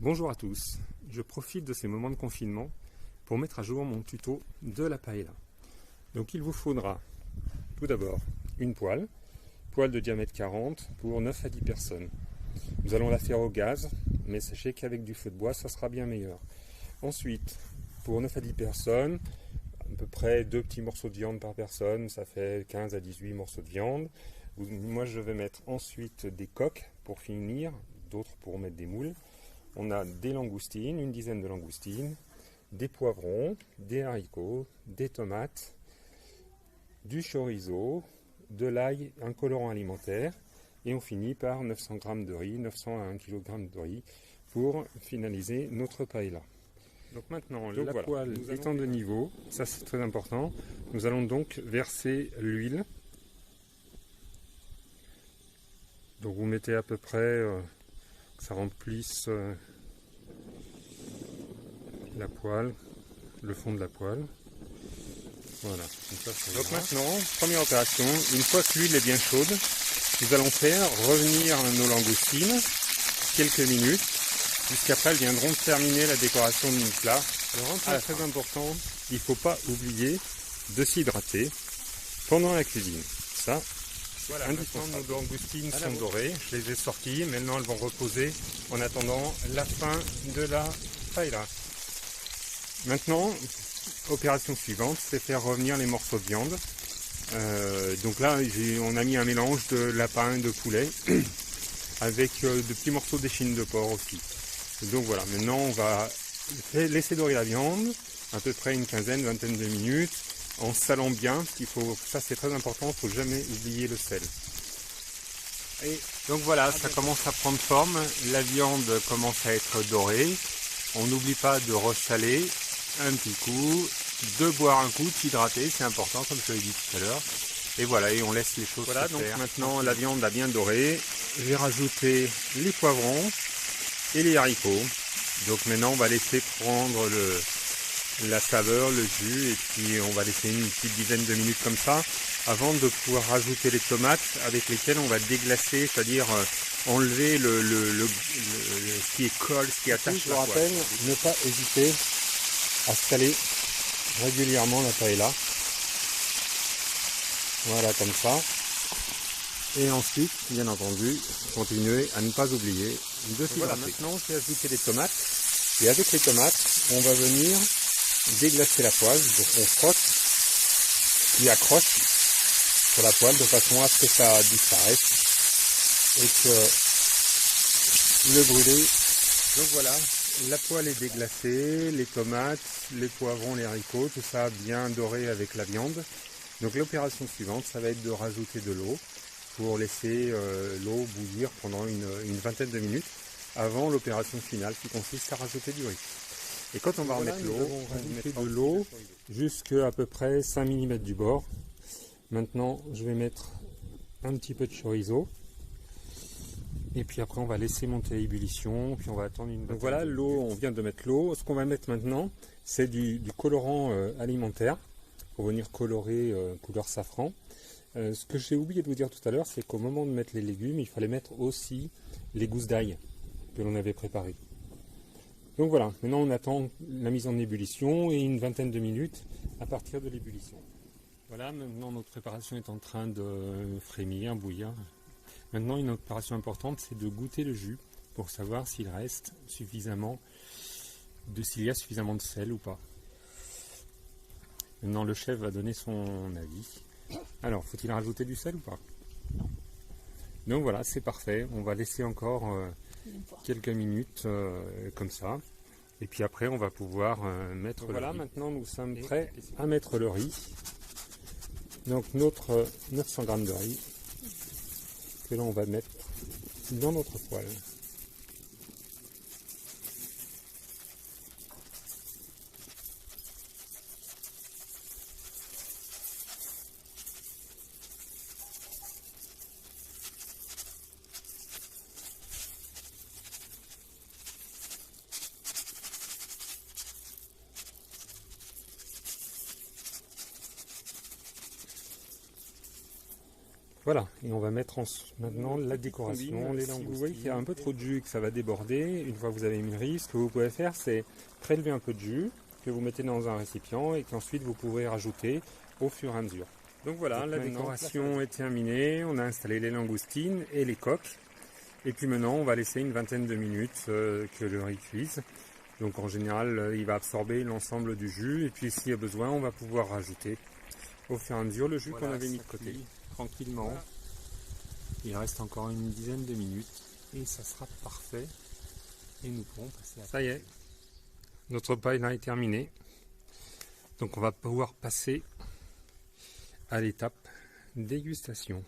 Bonjour à tous, je profite de ces moments de confinement pour mettre à jour mon tuto de la paella. Donc il vous faudra tout d'abord une poêle de diamètre 40 pour 9 à 10 personnes. Nous allons la faire au gaz, mais sachez qu'avec du feu de bois ça sera bien meilleur. Ensuite, pour 9 à 10 personnes, à peu près 2 petits morceaux de viande par personne, ça fait 15 à 18 morceaux de viande. Moi je vais mettre ensuite des coques pour finir, d'autres pour mettre des moules. On a des langoustines, une dizaine de langoustines, des poivrons, des haricots, des tomates, du chorizo, de l'ail, un colorant alimentaire, et on finit par 900 g de riz, 900 à 1 kg de riz pour finaliser notre paella. Donc maintenant, la poêle étant de niveau, ça c'est très important, nous allons donc verser l'huile. Donc vous mettez à peu près que ça remplisse la poêle, le fond de la poêle. Voilà. Donc maintenant, première opération, une fois que l'huile est bien chaude, nous allons faire revenir nos langoustines quelques minutes, jusqu'après elles viendront terminer la décoration de notre plat. Alors un point très important, il ne faut pas oublier de s'hydrater pendant la cuisine. Ça, voilà, maintenant nos langoustines sont dorées, je les ai sorties, maintenant elles vont reposer en attendant la fin de la paella. Maintenant, opération suivante, c'est faire revenir les morceaux de viande. Donc là, on a mis un mélange de lapin et de poulet, avec de petits morceaux d'échine de porc aussi. Donc voilà, maintenant on va laisser dorer la viande, à peu près une quinzaine, vingtaine de minutes, en salant bien, ça c'est très important, il ne faut jamais oublier le sel. Et donc voilà, ça commence à prendre forme, la viande commence à être dorée, on n'oublie pas de ressaler un petit coup, de boire un coup, de s'hydrater, c'est important comme je l'ai dit tout à l'heure. Et voilà, et on laisse les choses se faire. Donc maintenant la viande a bien doré, j'ai rajouté les poivrons et les haricots. Donc maintenant on va laisser prendre la saveur, le jus, et puis on va laisser une petite dizaine de minutes comme ça, avant de pouvoir rajouter les tomates avec lesquelles on va déglacer, c'est-à-dire enlever ce qui est colle, ce qui attache. Je vous rappelle, ne pas hésiter à saler régulièrement la paella. Voilà, comme ça. Et ensuite, bien entendu, continuez à ne pas oublier de s'hydrater. Voilà, maintenant j'ai ajouté les tomates. Et avec les tomates, on va venir déglacer la poêle. Donc on frotte, puis accroche sur la poêle de façon à ce que ça disparaisse et que le brûlé. Donc voilà, la poêle est déglacée, les tomates, les poivrons, les haricots, tout ça bien doré avec la viande. Donc l'opération suivante, ça va être de rajouter de l'eau pour laisser l'eau bouillir pendant une vingtaine de minutes avant l'opération finale qui consiste à rajouter du riz. Et quand on va remettre l'eau, on va mettre de l'eau jusqu'à peu près 5 mm du bord. Maintenant, je vais mettre un petit peu de chorizo. Et puis après, on va laisser monter à ébullition, puis on va attendre une... Donc voilà, l'eau, on vient de mettre l'eau. Ce qu'on va mettre maintenant, c'est du colorant alimentaire pour venir colorer couleur safran. Ce que j'ai oublié de vous dire tout à l'heure, c'est qu'au moment de mettre les légumes, il fallait mettre aussi les gousses d'ail que l'on avait préparées. Donc voilà, maintenant on attend la mise en ébullition et une vingtaine de minutes à partir de l'ébullition. Voilà, maintenant notre préparation est en train de frémir, bouillir. Maintenant, une opération importante, c'est de goûter le jus pour savoir s'il reste suffisamment s'il y a suffisamment de sel ou pas. Maintenant, le chef va donner son avis. Alors, faut-il rajouter du sel ou pas? Non. Donc voilà, c'est parfait. On va laisser encore quelques minutes comme ça. Et puis après, on va pouvoir mettre le riz. Maintenant, nous sommes prêts à mettre le riz. Donc, notre 900 g de riz. Que là on va mettre dans notre poêle. Voilà, et on va mettre maintenant la décoration, les langoustines. Si vous voyez qu'il y a un peu trop de jus et que ça va déborder, une fois que vous avez mis le riz, ce que vous pouvez faire, c'est prélever un peu de jus que vous mettez dans un récipient et qu'ensuite vous pouvez rajouter au fur et à mesure. Donc voilà, la décoration est terminée, on a installé les langoustines et les coques. Et puis maintenant, on va laisser une vingtaine de minutes que le riz cuise. Donc en général, il va absorber l'ensemble du jus et puis s'il y a besoin, on va pouvoir rajouter au fur et à mesure le jus qu'on avait mis de côté. Tranquillement, voilà. Il reste encore une dizaine de minutes et ça sera parfait et nous pourrons passer à... Ça y est, notre paille là est terminée. Donc on va pouvoir passer à l'étape dégustation.